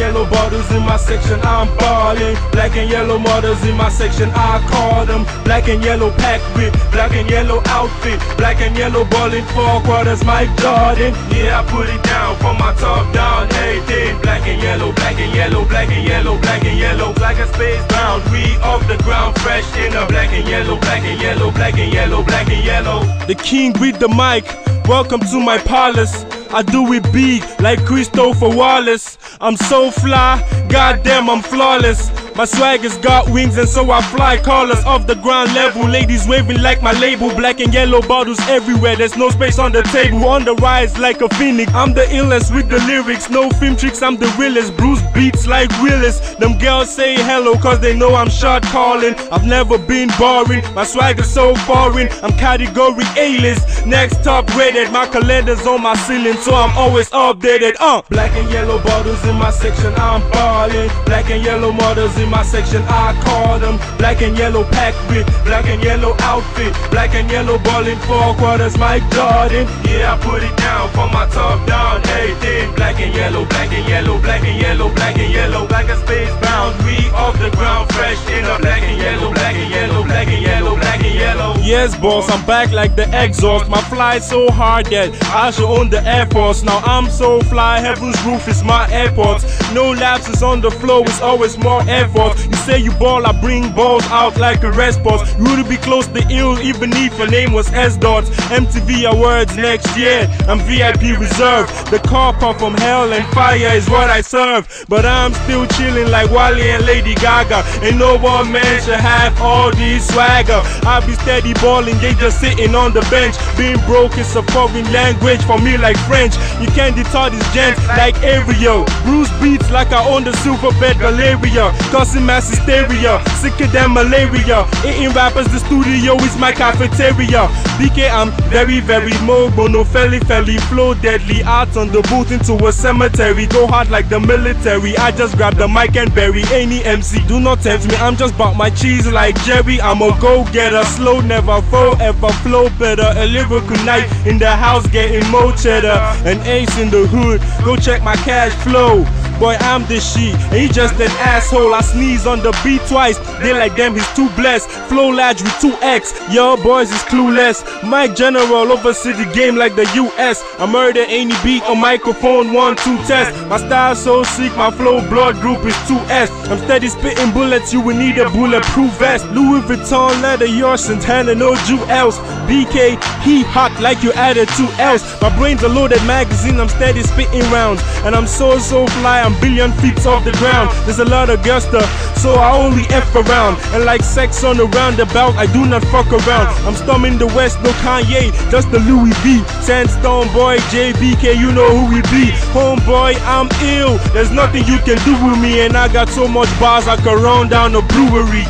yellow bottles in my section, I'm ballin'. Black and yellow models in my section, I call them. Black and yellow pack with black and yellow outfit. Black and yellow ballin' 4 quarters, Mike Jordan. Yeah, I put it down from my top down, everything. Black and yellow, black and yellow, black and yellow, black and yellow. Like a space bound, we off the ground, fresh in a black and yellow, black and yellow, black and yellow, black and yellow. The king with the mic, welcome to my palace. I do it big like Christopher Wallace. I'm so fly, goddamn I'm flawless. My swag has got wings and so I fly colors off the ground level. Ladies waving like my label. Black and yellow bottles everywhere, there's no space on the table. On the rise like a phoenix, I'm the illest with the lyrics. No film tricks, I'm the realest. Bruce beats like Willis. Them girls say hello cause they know I'm shot calling. I've never been boring, my swag is so foreign. I'm category A-list, next top rated. My calendar's on my ceiling so I'm always updated. Black and yellow bottles in my section, I'm ballin'. Black and yellow models in my section, I call them. Black and yellow pack with black and yellow outfit. Black and yellow ballin' 4 quarters, Mike Jordan. Yeah, I put it down from my top down, everything. Black and yellow, black and yellow, black and yellow, black and yellow. Like a space bound, we off the ground, fresh in a black and yellow, black and yellow, black and yellow, black and yellow. Yes, boss, I'm back like the exhaust. My fly so hard that I should own the Air Force. Now I'm so fly, heaven's roof is my airport. No lapses on the flow, it's always more effort. You say you ball, I bring balls out like a response. You would be close to ill even if your name was S-Dots. MTV Awards next year, I'm VIP reserved. The copper from hell and fire is what I serve. But I'm still chilling like Wally and Lady Gaga. And no one man should have all this swagger. I be steady balling, they just sitting on the bench. Being broke is a foreign language for me like French. You can't deter these gents like Aerial. Bruce beats like I own the super bed malaria. Causing mass hysteria, sicker than malaria. Eating rappers, the studio is my cafeteria. BK, I'm very, very mobile, no felly, flow deadly. Out on the boot into a cemetery, go hard like the military. I just grab the mic and bury any MC. Do not tempt me, I'm just bout my cheese like Jerry. I'm a go-getter, slow, never fall, ever flow better. A lyrical night in the house, getting more cheddar. An ace in the hood, go check my cash flow. Boy, I'm the shit, and he just an asshole. I sneeze on the beat twice, they like them, he's too blessed. Flow Lodge with 2X, your boys is clueless. Mike General oversee the game like the US. I murder any beat on microphone, 1-2 test. My style so sick, my flow blood group is 2S. I'm steady spitting bullets, you will need a bulletproof vest. Louis Vuitton leather, your Santana, no jewels. BK, he hot like you added 2 L's. My brain's a loaded magazine, I'm steady spitting rounds. And I'm so fly, I'm billion feet off the ground. There's a lot of guster, so I only F around. And like sex on the roundabout, I do not fuck around. I'm storming the West, no Kanye, just the Louis V. Sandstone boy, JBK, you know who we be. Homeboy, I'm ill, there's nothing you can do with me. And I got so much bars I can run down a brewery.